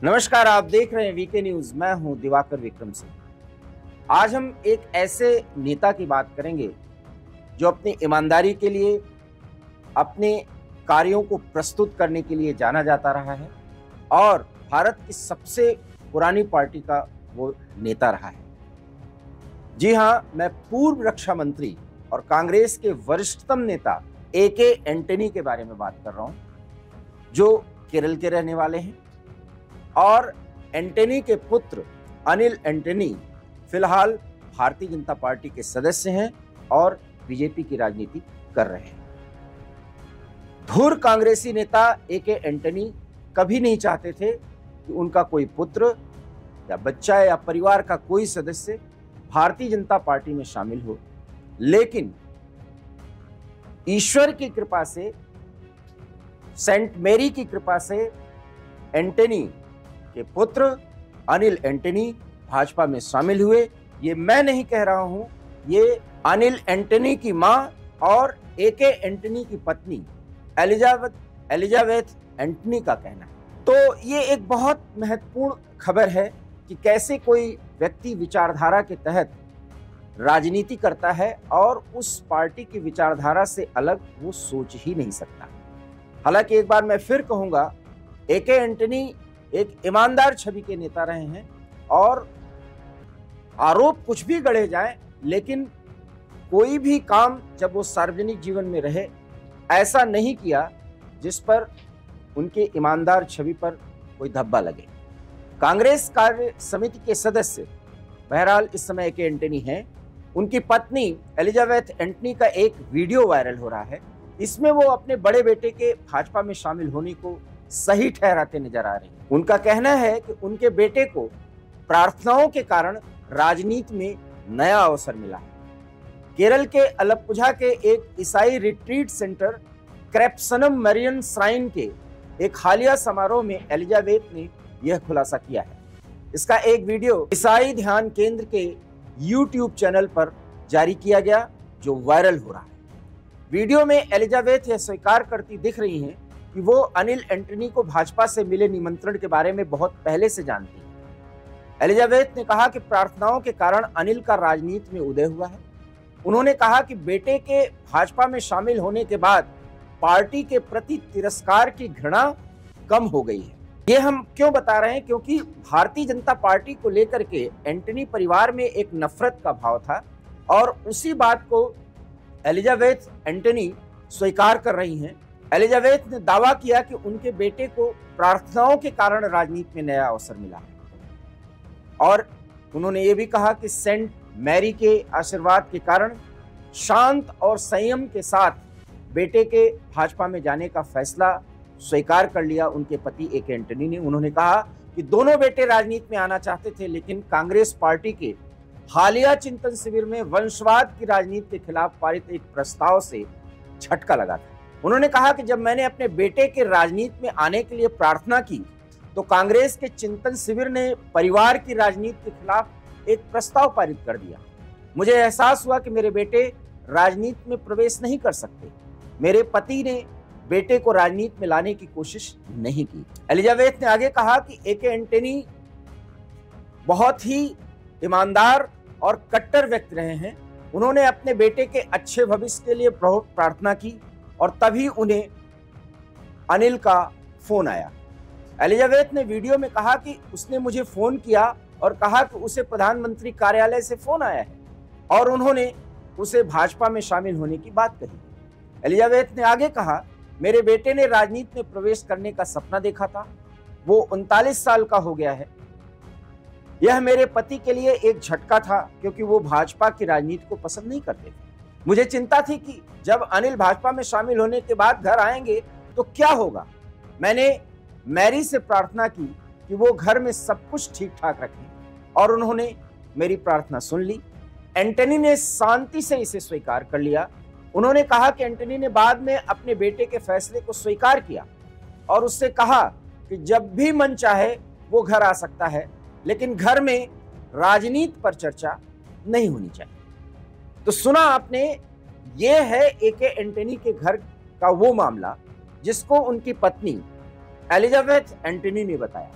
नमस्कार, आप देख रहे हैं वीके न्यूज। मैं हूं दिवाकर विक्रम सिंह। आज हम एक ऐसे नेता की बात करेंगे जो अपनी ईमानदारी के लिए, अपने कार्यों को प्रस्तुत करने के लिए जाना जाता रहा है और भारत की सबसे पुरानी पार्टी का वो नेता रहा है। जी हां, मैं पूर्व रक्षा मंत्री और कांग्रेस के वरिष्ठतम नेता ए.के. एंटनी के बारे में बात कर रहा हूं, जो केरल के रहने वाले हैं। और एंटनी के पुत्र अनिल एंटनी फिलहाल भारतीय जनता पार्टी के सदस्य हैं और बीजेपी की राजनीति कर रहे हैं। धुर कांग्रेसी नेता ए.के. एंटनी कभी नहीं चाहते थे कि उनका कोई पुत्र या बच्चा या परिवार का कोई सदस्य भारतीय जनता पार्टी में शामिल हो, लेकिन ईश्वर की कृपा से, सेंट मेरी की कृपा से एंटनी के पुत्र अनिल एंटनी भाजपा में शामिल हुए। ये मैं नहीं कह रहा हूं, ये अनिल एंटनी की मां और ए.के. एंटनी की पत्नी एलिजाबेथ एंटनी का कहना है। तो ये एक बहुत महत्वपूर्ण खबर है कि कैसे कोई व्यक्ति विचारधारा के तहत राजनीति करता है और उस पार्टी की विचारधारा से अलग वो सोच ही नहीं सकता। हालांकि एक बार मैं फिर कहूंगा, ए.के. एंटनी एक ईमानदार छवि के नेता रहे हैं और आरोप कुछ भी गढ़े जाएं, लेकिन कोई भी काम जब वो सार्वजनिक जीवन में रहे, ऐसा नहीं किया जिस पर उनके ईमानदार छवि पर कोई धब्बा लगे। कांग्रेस कार्य समिति के सदस्य बहरहाल इस समय ए.के. एंटनी हैं। उनकी पत्नी एलिजाबेथ एंटनी का एक वीडियो वायरल हो रहा है। इसमें वो अपने बड़े बेटे के भाजपा में शामिल होने को सही ठहराते नजर आ रहे हैं। उनका कहना है कि उनके बेटे को प्रार्थनाओं के कारण राजनीति में नया अवसर मिला है। केरल के अलप्पुझा के एक ईसाई रिट्रीट सेंटर क्रेप्सनम मरियन श्राइन के एक हालिया समारोह में एलिजाबेथ ने यह खुलासा किया है। इसका एक वीडियो ईसाई ध्यान केंद्र के यूट्यूब चैनल पर जारी किया गया, जो वायरल हो रहा है। वीडियो में एलिजाबेथ यह स्वीकार करती दिख रही हैं कि वो अनिल एंटनी को भाजपा से मिले निमंत्रण के बारे में बहुत पहले से जानती है। एलिजाबेथ ने कहा कि प्रार्थनाओं के कारण अनिल का राजनीति में उदय हुआ है। उन्होंने कहा कि बेटे के भाजपा में शामिल होने के बाद पार्टी के प्रति तिरस्कार की घृणा कम हो गई है। ये हम क्यों बता रहे हैं? क्योंकि भारतीय जनता पार्टी को लेकर के एंटनी परिवार में एक नफरत का भाव था और उसी बात को एलिजाबेथ एंटनी स्वीकार कर रही हैं। एलिजाबेथ ने दावा किया कि उनके बेटे को प्रार्थनाओं के कारण राजनीति में नया अवसर मिला है और उन्होंने ये भी कहा कि सेंट मैरी के आशीर्वाद के कारण शांत और संयम के साथ बेटे के भाजपा में जाने का फैसला स्वीकार कर लिया उनके पति ए.के. एंटनी ने। उन्होंने कहा कि दोनों बेटे राजनीति में आना चाहते थे, लेकिन कांग्रेस पार्टी के हालिया चिंतन शिविर में वंशवाद की राजनीति के खिलाफ पारित एक प्रस्ताव से झटका लगा था। उन्होंने कहा कि जब मैंने अपने बेटे के राजनीति में आने के लिए प्रार्थना की तो कांग्रेस के चिंतन शिविर ने परिवार की राजनीति के खिलाफ एक प्रस्ताव पारित कर दिया। मुझे एहसास हुआ कि मेरे बेटे राजनीति में प्रवेश नहीं कर सकते। मेरे पति ने बेटे को राजनीति में लाने की कोशिश नहीं की। एलिजाबेथ ने आगे कहा कि ए.के. एंटनी बहुत ही ईमानदार और कट्टर व्यक्ति रहे हैं। उन्होंने अपने बेटे के अच्छे भविष्य के लिए बहुत प्रार्थना की और तभी उन्हें अनिल का फोन आया। एलिजाबेथ ने वीडियो में कहा कि उसने मुझे फोन किया और कहा कि उसे प्रधानमंत्री कार्यालय से फोन आया है और उन्होंने उसे भाजपा में शामिल होने की बात कही। एलिजाबेथ ने आगे कहा, मेरे बेटे ने राजनीति में प्रवेश करने का सपना देखा था। वो 39 साल का हो गया है। यह मेरे पति के लिए एक झटका था क्योंकि वो भाजपा की राजनीति को पसंद नहीं करते थे। मुझे चिंता थी कि जब अनिल भाजपा में शामिल होने के बाद घर आएंगे तो क्या होगा। मैंने मैरी से प्रार्थना की कि वो घर में सब कुछ ठीक ठाक रखें और उन्होंने मेरी प्रार्थना सुन ली। एंटनी ने शांति से इसे स्वीकार कर लिया। उन्होंने कहा कि एंटनी ने बाद में अपने बेटे के फैसले को स्वीकार किया और उससे कहा कि जब भी मन चाहे वो घर आ सकता है, लेकिन घर में राजनीति पर चर्चा नहीं होनी चाहिए। तो सुना आपने, ये है ए.के. एंटनी के घर का वो मामला जिसको उनकी पत्नी एलिजाबेथ एंटनी ने बताया।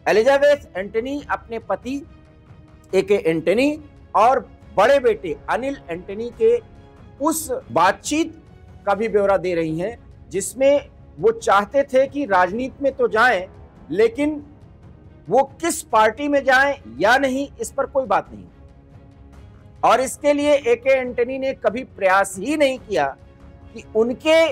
एलिजाबेथ एंटनी अपने पति ए.के. एंटनी और बड़े बेटे अनिल एंटनी के उस बातचीत का भी ब्यौरा दे रही हैं जिसमें वो चाहते थे कि राजनीति में तो जाएं, लेकिन वो किस पार्टी में जाएं या नहीं, इस पर कोई बात नहीं। और इसके लिए ए.के. एंटनी ने कभी प्रयास ही नहीं किया कि उनके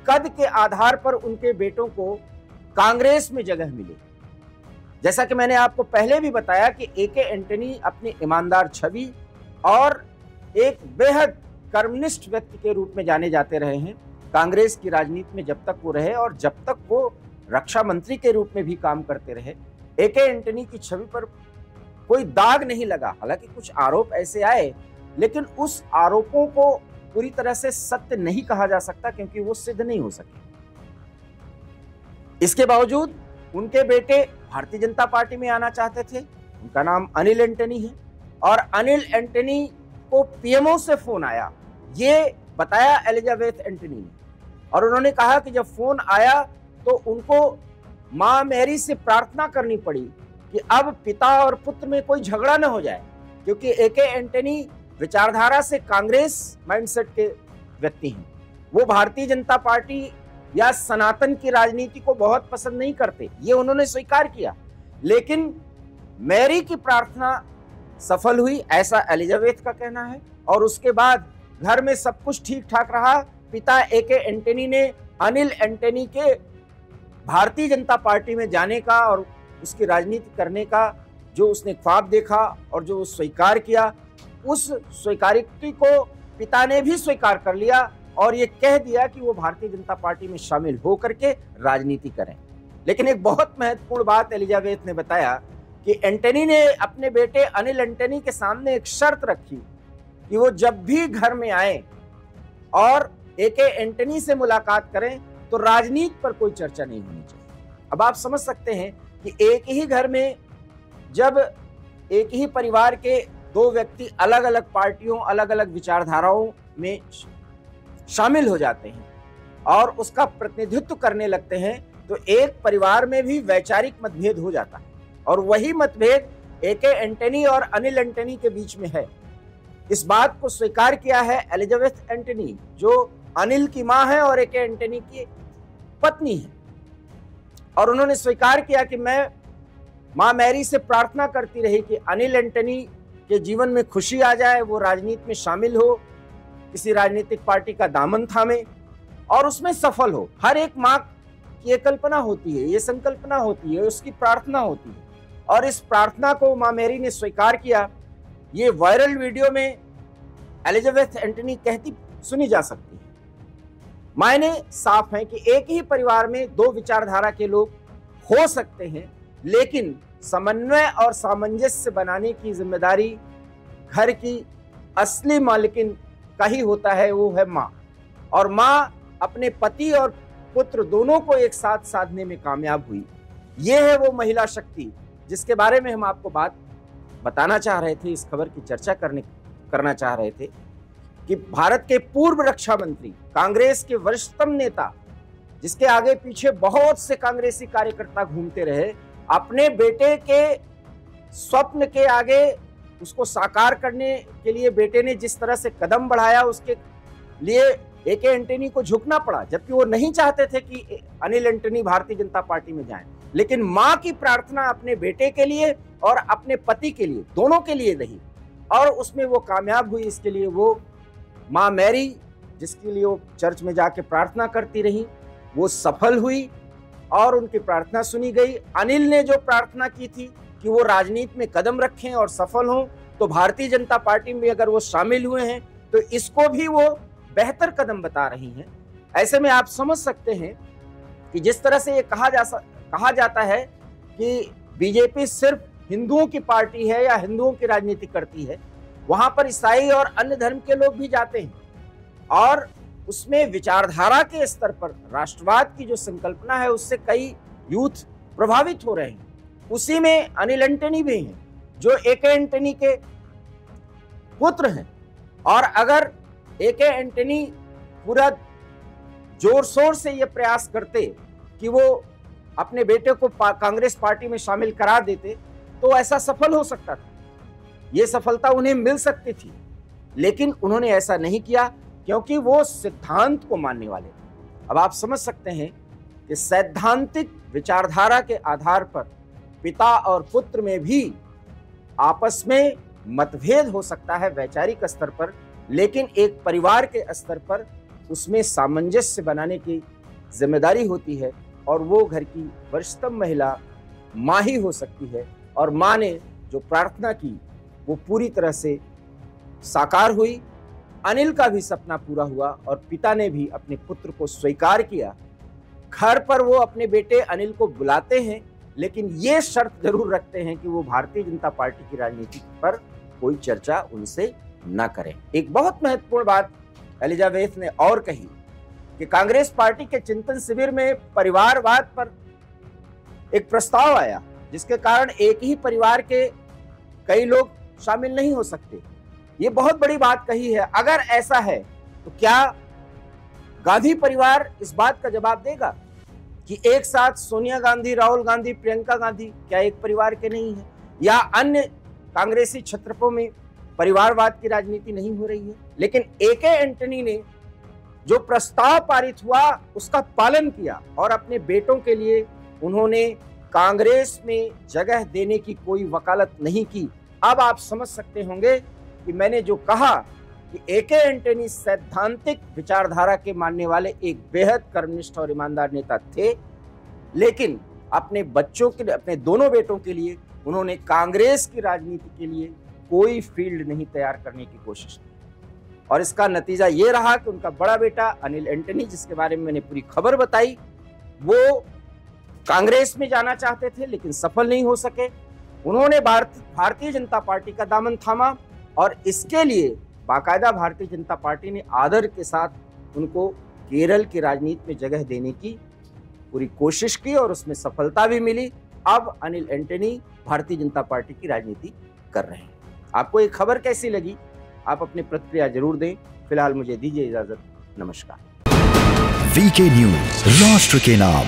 कद के आधार पर उनके बेटों को कांग्रेस में जगह मिले। जैसा कि मैंने आपको पहले भी बताया कि ए.के. एंटनी अपनी ईमानदार छवि और एक बेहद कर्मनिष्ठ व्यक्ति के रूप में जाने जाते रहे हैं कांग्रेस की राजनीति में जब तक वो रहे, और जब तक वो रक्षा मंत्री के रूप में भी काम करते रहे। ए.के. एंटनी की छवि पर कोई दाग नहीं लगा। हालांकि कुछ आरोप ऐसे आए, लेकिन उस आरोपों को पूरी तरह से सत्य नहीं कहा जा सकता क्योंकि वो सिद्ध नहीं हो सके। इसके बावजूद उनके बेटे भारतीय जनता पार्टी में आना चाहते थे। उनका नाम अनिल एंटनी है और अनिल एंटनी को पीएमओ से फोन आया, ये बताया एलिजाबेथ एंटनी ने। और उन्होंने कहा कि जब फोन आया तो उनको मां मैरी से प्रार्थना करनी पड़ी कि अब पिता और पुत्र में कोई झगड़ा न हो जाए, क्योंकि ए.के. एंटनी विचारधारा से कांग्रेस माइंडसेट के व्यक्ति हैं। वो भारतीय जनता पार्टी या सनातन की राजनीति को बहुत पसंद नहीं करते, ये उन्होंने स्वीकार किया। लेकिन मैरी की प्रार्थना सफल हुई, ऐसा एलिजाबेथ का कहना है। और उसके बाद घर में सब कुछ ठीक ठाक रहा। पिता ए.के. एंटनी ने अनिल एंटनी के भारतीय जनता पार्टी में जाने का और उसकी राजनीति करने का जो उसने ख्वाब देखा और जो स्वीकार किया, उस स्वीकारोक्ति को पिता ने भी स्वीकार कर लिया और ये कह दिया कि वो भारतीय जनता पार्टी में शामिल होकर के राजनीति करें। लेकिन एक बहुत महत्वपूर्ण बात एलिजाबेथ ने बताया कि एंटनी ने अपने बेटे अनिल एंटनी के सामने एक शर्त रखी कि वो जब भी घर में आए और ए.के. एंटनी से मुलाकात करें तो राजनीति पर कोई चर्चा नहीं होनी चाहिए। अब आप समझ सकते हैं कि एक ही घर में जब एक ही परिवार के दो व्यक्ति अलग अलग पार्टियों, अलग अलग विचारधाराओं में शामिल हो जाते हैं और उसका प्रतिनिधित्व करने लगते हैं, तो एक परिवार में भी वैचारिक मतभेद हो जाता है। और वही मतभेद ए.के. एंटनी और अनिल एंटनी के बीच में है। इस बात को स्वीकार किया है एलिजाबेथ एंटनी, जो अनिल की मां है और ए.के. एंटनी की पत्नी है। और उन्होंने स्वीकार किया कि मैं मां मैरी से प्रार्थना करती रही कि अनिल एंटनी के जीवन में खुशी आ जाए, वो राजनीति में शामिल हो, किसी राजनीतिक पार्टी का दामन थामे और उसमें सफल हो। हर एक मां की ये कल्पना होती है, ये संकल्पना होती है, उसकी प्रार्थना होती है। और इस प्रार्थना को मां मैरी ने स्वीकार किया। ये वायरल वीडियो में एलिजाबेथ एंटनी कहती सुनी जा सकती है। मायने साफ हैं कि एक ही परिवार में दो विचारधारा के लोग हो सकते हैं, लेकिन समन्वय और सामंजस्य बनाने की जिम्मेदारी घर की असली मालिकिन का ही होता है, वो है माँ। और माँ अपने पति और पुत्र दोनों को एक साथ साधने में कामयाब हुई। ये है वो महिला शक्ति जिसके बारे में हम आपको बात बताना चाह रहे थे, इस खबर की चर्चा करना चाह रहे थे कि भारत के पूर्व रक्षा मंत्री, कांग्रेस के वरिष्ठतम नेता, जिसके आगे पीछे बहुत से कांग्रेसी कार्यकर्ता घूमते रहे, अपने बेटे के स्वप्न के आगे उसको साकार करने के लिए बेटे ने जिस तरह से कदम बढ़ाया, उसके लिए ए.के. एंटनी को झुकना पड़ा, जबकि वो नहीं चाहते थे कि अनिल एंटनी भारतीय जनता पार्टी में जाएं। लेकिन मां की प्रार्थना अपने बेटे के लिए और अपने पति के लिए, दोनों के लिए रही और उसमें वो कामयाब हुई। इसके लिए वो मां मैरी, जिसके लिए वो चर्च में जाके प्रार्थना करती रही, वो सफल हुई और उनकी प्रार्थना सुनी गई। अनिल ने जो प्रार्थना की थी कि वो राजनीति में कदम रखें और सफल हों, तो भारतीय जनता पार्टी में अगर वो शामिल हुए हैं तो इसको भी वो बेहतर कदम बता रही हैं। ऐसे में आप समझ सकते हैं कि जिस तरह से ये कहा जाता है कि बीजेपी सिर्फ हिंदुओं की पार्टी है या हिंदुओं की राजनीति करती है, वहां पर ईसाई और अन्य धर्म के लोग भी जाते हैं और उसमें विचारधारा के स्तर पर राष्ट्रवाद की जो संकल्पना है उससे कई यूथ प्रभावित हो रहे हैं। उसी में अनिल एंटनी भी हैं, जो ए.के. एंटनी के पुत्र हैं। और अगर ए.के. एंटनी पूरा जोर शोर से ये प्रयास करते कि वो अपने बेटे को कांग्रेस पार्टी में शामिल करा देते तो ऐसा सफल हो सकता था, ये सफलता उन्हें मिल सकती थी। लेकिन उन्होंने ऐसा नहीं किया क्योंकि वो सिद्धांत को मानने वाले थे। अब आप समझ सकते हैं कि सैद्धांतिक विचारधारा के आधार पर पिता और पुत्र में भी आपस में मतभेद हो सकता है वैचारिक स्तर पर, लेकिन एक परिवार के स्तर पर उसमें सामंजस्य बनाने की जिम्मेदारी होती है। और वो घर की वरिष्ठतम महिला माँ ही हो सकती है, और माँ ने जो प्रार्थना की वो पूरी तरह से साकार हुई। अनिल का भी सपना पूरा हुआ और पिता ने भी अपने पुत्र को स्वीकार किया। घर पर वो अपने बेटे अनिल को बुलाते हैं, लेकिन ये शर्त जरूर रखते हैं कि वो भारतीय जनता पार्टी की राजनीति पर कोई चर्चा उनसे न करें। एक बहुत महत्वपूर्ण बात एलिजाबेथ ने और कही कि कांग्रेस पार्टी के चिंतन शिविर में परिवारवाद पर एक प्रस्ताव आया, जिसके कारण एक ही परिवार के कई लोग शामिल नहीं हो सकते। ये बहुत बड़ी बात कही है। अगर ऐसा है तो क्या गांधी परिवार इस बात का जवाब देगा कि एक साथ सोनिया गांधी, राहुल गांधी, प्रियंका गांधी क्या एक परिवार के नहीं है? या अन्य कांग्रेसी क्षेत्रों में परिवारवाद की राजनीति नहीं हो रही है? लेकिन ए.के. एंटनी ने जो प्रस्ताव पारित हुआ उसका पालन किया और अपने बेटों के लिए उन्होंने कांग्रेस में जगह देने की कोई वकालत नहीं की। अब आप समझ सकते होंगे कि मैंने जो कहा कि ए.के. एंटनी सैद्धांतिक विचारधारा के मानने वाले एक बेहद कर्मनिष्ठ और ईमानदार नेता थे, लेकिन अपने बच्चों के लिए, अपने दोनों बेटों के लिए उन्होंने कांग्रेस की राजनीति के लिए कोई फील्ड नहीं तैयार करने की कोशिश की। और इसका नतीजा ये रहा कि उनका बड़ा बेटा अनिल एंटनी, जिसके बारे में मैंने पूरी खबर बताई, वो कांग्रेस में जाना चाहते थे लेकिन सफल नहीं हो सके। उन्होंने भारतीय जनता पार्टी का दामन थामा और इसके लिए बाकायदा भारतीय जनता पार्टी ने आदर के साथ उनको केरल की राजनीति में जगह देने की पूरी कोशिश की और उसमें सफलता भी मिली। अब अनिल एंटनी भारतीय जनता पार्टी की राजनीति कर रहे हैं। आपको ये खबर कैसी लगी? आप अपनी प्रतिक्रिया जरूर दें। फिलहाल मुझे दीजिए इजाजत। नमस्कार। वीके न्यूज, राष्ट्र के नाम।